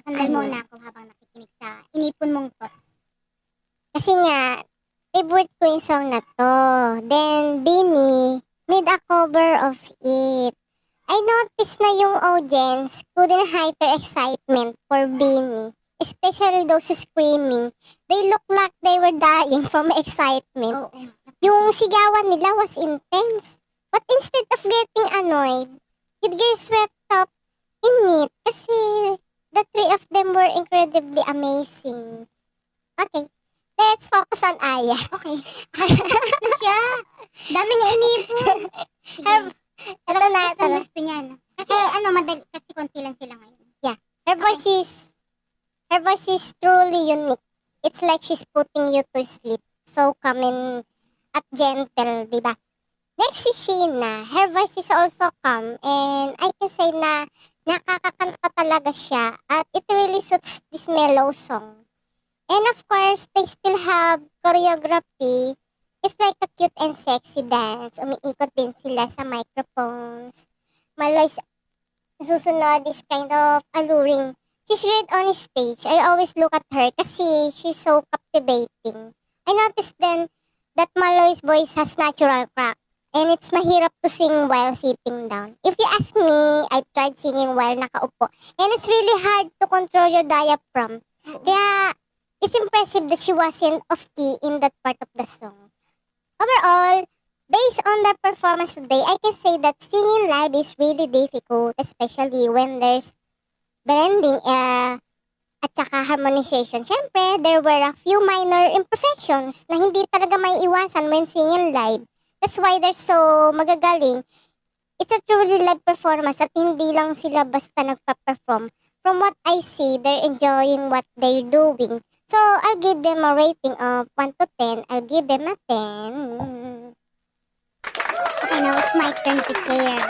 Sandal Ano? muna ako habang nakikinig sa inipon mong thoughts. Kasi nga, favorite ko yung song na to. Then, Beanie made a cover of it. I noticed na yung audience couldn't hide their excitement for Beanie. Especially those screaming. They looked like they were dying from excitement. Oo. Yung sigawan nila was intense. But instead of getting annoyed, it gets swept up in it kasi the three of them were incredibly amazing. Okay, let's focus on Aya. Okay. Gusto siya. Dami niya inipon. Sige. Her- Pero Ito na, ito na. gusto niya. No? Kasi madali, kasi konti lang sila ngayon. Her voice is truly unique. It's like she's putting you to sleep. So calm and at gentle, di ba? Next si Sheena. Her voice is also calm and I can say na nakakakanta talaga siya at it really suits this mellow song. And of course, they still have choreography. It's like a cute and sexy dance. Umiikot din sila sa microphones. Maloy's susunod is kind of alluring. She's great on stage. I always look at her kasi she's so captivating. I noticed then that Maloy's voice has natural crack and it's mahirap to sing while sitting down. If you ask me, I've tried singing while nakaupo and it's really hard to control your diaphragm. Kaya it's impressive that she wasn't off key in that part of the song. Overall, based on their performance today, I can say that singing live is really difficult, especially when there's blending at saka harmonization. Siyempre, there were a few minor imperfections na hindi talaga may iwasan when singing live. That's why they're so magagaling. It's a truly live performance at hindi lang sila basta nagpa-perform. From what I see, they're enjoying what they're doing. So, I'll give them a rating of 1 to 10. I'll give them a 10. Okay, now it's my turn to share.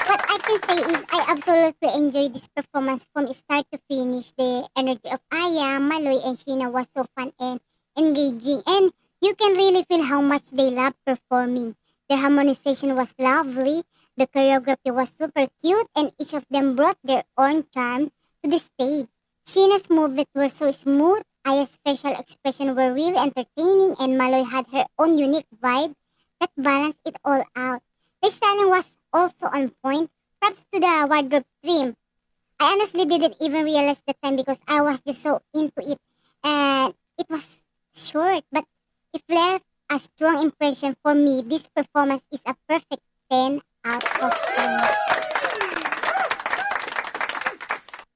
What I can say is I absolutely enjoyed this performance from start to finish. The energy of Aya, Maloy, and Sheena was so fun and engaging. And you can really feel how much they love performing. Their harmonization was lovely. The choreography was super cute. And each of them brought their own charm to the stage. Sheena's movements were so smooth. Aya's facial expression were really entertaining. And Maloy had her own unique vibe that balanced it all out. The styling was also on point. Props to the wardrobe trim. I honestly didn't even realize the time because I was just so into it. And it was short, but it left a strong impression for me. This performance is a perfect 10 out of 10.